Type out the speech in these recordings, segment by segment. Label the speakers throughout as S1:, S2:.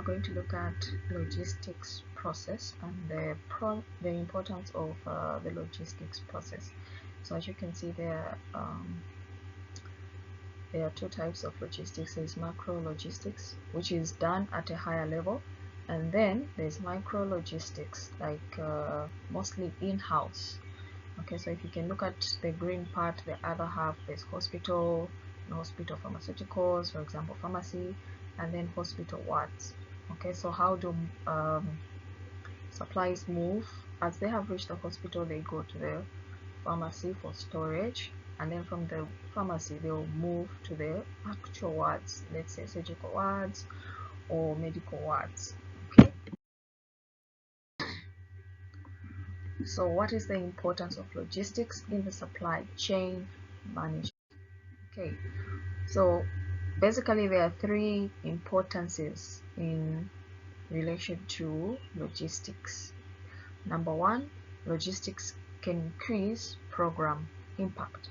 S1: we're going to look at logistics process and the importance of the logistics process. So as you can see there are two types of logistics. There's macro logistics, which is done at a higher level, and then there's micro logistics, like mostly in-house. Okay, so if you can look at the green part, the other half, there's hospital and hospital pharmaceuticals, for example pharmacy, and then hospital wards. Okay, so how do supplies move? As they have reached the hospital, they go to the pharmacy for storage, and then from the pharmacy they'll move to the actual wards, let's say surgical wards or medical wards. Okay, so what is the importance of logistics in the supply chain management? Okay, so basically there are three importances in relation to logistics. Number one, logistics can increase program impact.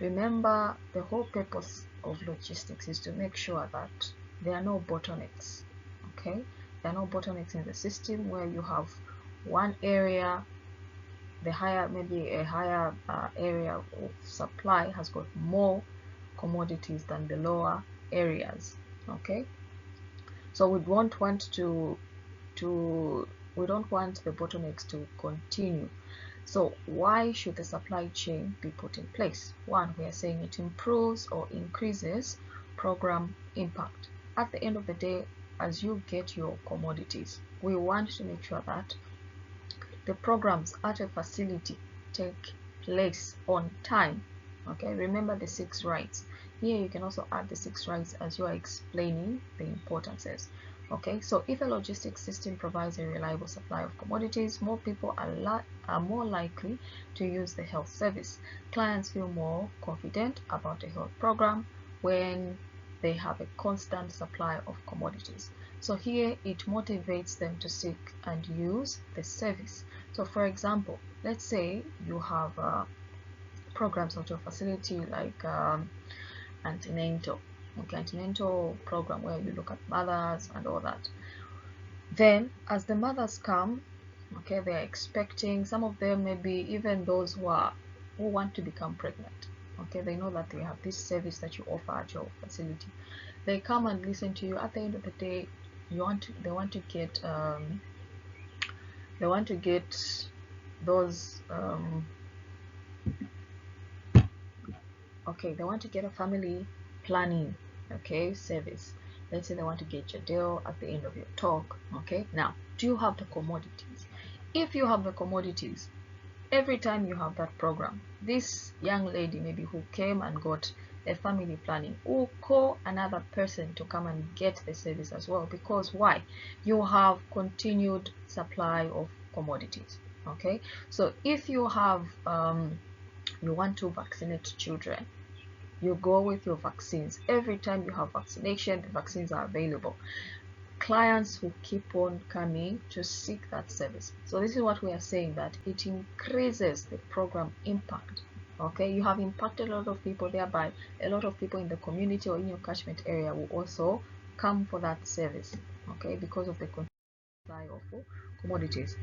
S1: Remember, the whole purpose of logistics is to make sure that there are no bottlenecks. Okay, there are no bottlenecks in the system where you have one area, maybe a higher area of supply has got more commodities than the lower areas. Okay, so we don't want we don't want the bottlenecks to continue. So why should the supply chain be put in place? One, we are saying it improves or increases program impact. At the end of the day, as you get your commodities, we want to make sure that the programs at a facility take place on time. Okay, remember the 6 rights. Here you can also add the 6 rights as you are explaining the importances. Okay, so if a logistics system provides a reliable supply of commodities, more people are more likely to use the health service. Clients feel more confident about the health program when they have a constant supply of commodities. So here it motivates them to seek and use the service. So for example, let's say you have programs at your facility like antenatal, okay, antenatal program where you look at mothers and all that. Then as the mothers come, okay, they're expecting, some of them maybe even those who want to become pregnant, okay, they know that they have this service that you offer at your facility. They come and listen to you. At the end of the day, they want to get those okay, they want to get a family planning, okay, service. Let's say they want to get your deal at the end of your talk. Okay, now do you have the commodities? If you have the commodities, every time you have that program, this young lady maybe who came and got a family planning will call another person to come and get the service as well. Because why? You have continued supply of commodities. Okay, so if you have you want to vaccinate children, you go with your vaccines. Every time you have vaccination, the vaccines are available. Clients will keep on coming to seek that service. So this is what we are saying, that it increases the program impact. Okay, you have impacted a lot of people, thereby a lot of people in the community or in your catchment area will also come for that service. Okay, because of the supply of commodities.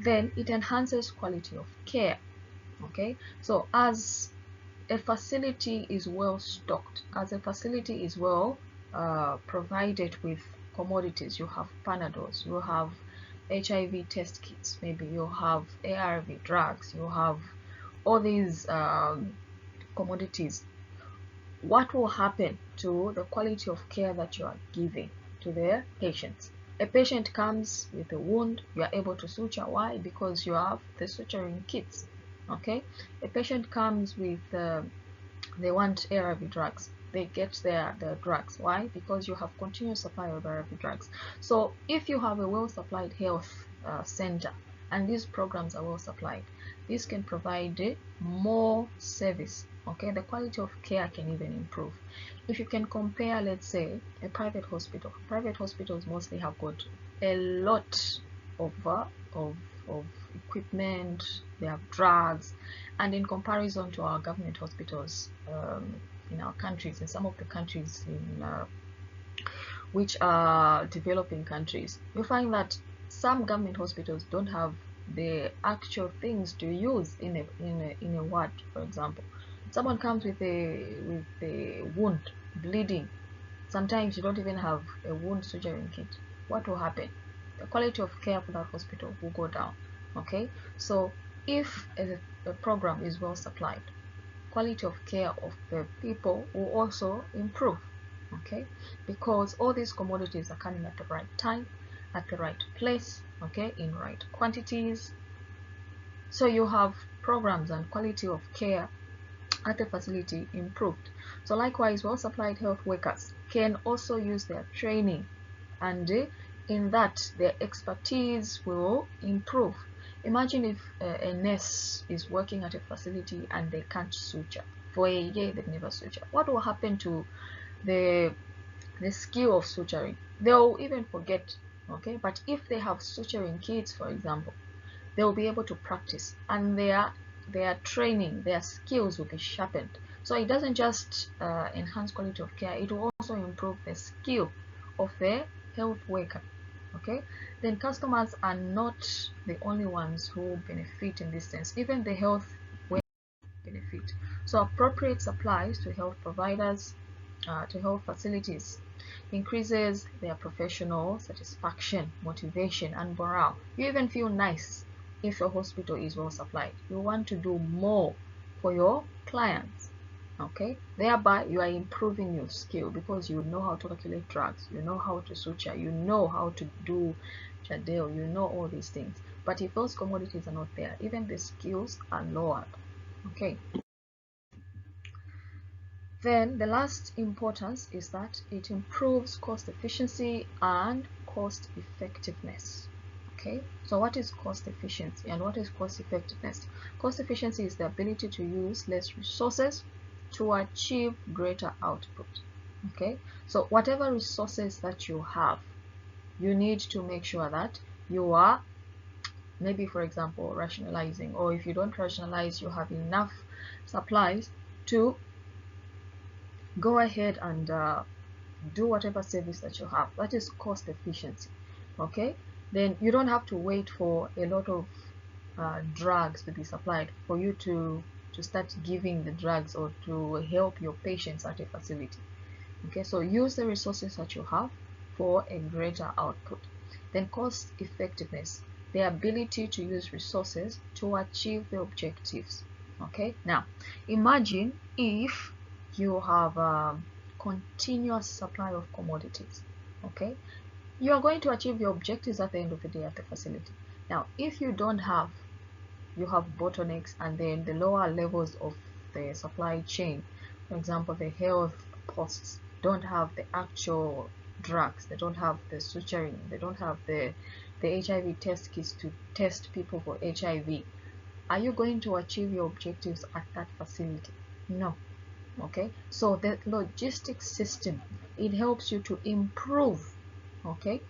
S1: Then it enhances quality of care. Okay, so as a facility is well stocked, as a facility is well provided with commodities, you have Panadols, you have HIV test kits, maybe you have ARV drugs, you have all these commodities. What will happen to the quality of care that you are giving to the patients? A patient comes with a wound, you are able to suture. Why? Because you have the suturing kits. Okay, a patient comes with they want ARV drugs, they get their drugs. Why? Because you have continuous supply of ARV drugs. So if you have a well supplied health center and these programs are well supplied, this can provide more service. Okay, the quality of care can even improve. If you can compare, let's say, a private hospital. Private hospitals mostly have got a lot of equipment, they have drugs, and in comparison to our government hospitals in our countries, in some of the countries which are developing countries, you find that some government hospitals don't have the actual things to use in a ward. For example, someone comes with a wound, bleeding. Sometimes you don't even have a wound suturing kit. What will happen? The quality of care for that hospital will go down. Okay, so if a program is well supplied, quality of care of the people will also improve. Okay, because all these commodities are coming at the right time, at the right place, okay, in right quantities. So you have programs and quality of care at the facility improved. So likewise, well supplied health workers can also use their training, and in that their expertise will improve. Imagine if a nurse is working at a facility and they can't suture. For a year they've never sutured. What will happen to the skill of suturing? They'll even forget. Okay, but if they have suturing kits, for example, they will be able to practice, and their training, their skills will be sharpened. So it doesn't just enhance quality of care, it will also improve the skill of the health worker. Okay, then customers are not the only ones who benefit in this sense. Even the health workers benefit. So appropriate supplies to health providers, to health facilities, increases their professional satisfaction, motivation, and morale. You even feel nice if your hospital is well supplied. You want to do more for your clients. Okay, thereby you are improving your skill, because you know how to calculate drugs, you know how to suture, you know how to do Jadel, you know all these things. But if those commodities are not there, even the skills are lowered. Okay, then the last importance is that it improves cost efficiency and cost effectiveness. Okay, so what is cost efficiency and what is cost effectiveness? Cost efficiency is the ability to use less resources to achieve greater output. Okay, so whatever resources that you have, you need to make sure that you are, maybe for example, rationalizing, or if you don't rationalize, you have enough supplies to go ahead and do whatever service that you have. That is cost efficiency. Okay, then you don't have to wait for a lot of drugs to be supplied for you to start giving the drugs or to help your patients at a facility. Okay, so use the resources that you have for a greater output. Then cost effectiveness, the ability to use resources to achieve the objectives. Okay, now imagine if you have a continuous supply of commodities. Okay, you are going to achieve your objectives at the end of the day at the facility. Now if you don't have, you have bottlenecks, and then the lower levels of the supply chain, for example the health posts don't have the actual drugs, they don't have the suturing, they don't have the HIV test kits to test people for HIV. Are you going to achieve your objectives at that facility? No. Okay, so the logistics system, it helps you to improve, okay,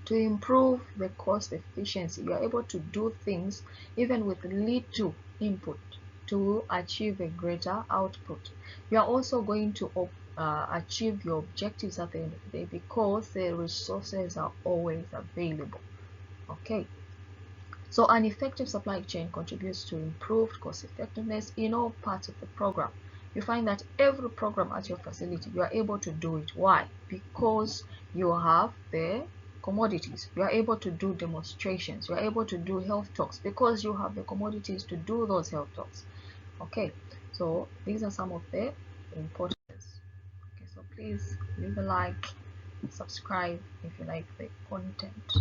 S1: to improve the cost efficiency. You are able to do things even with little input to achieve a greater output. You are also going to achieve your objectives at the end of the day, because the resources are always available. Okay, so an effective supply chain contributes to improved cost effectiveness in all parts of the program. You find that every program at your facility, you are able to do it. Why? Because you have the commodities. You are able to do demonstrations. You are able to do health talks, because you have the commodities to do those health talks. Okay, so these are some of the importance. Okay, so please leave a like, subscribe if you like the content.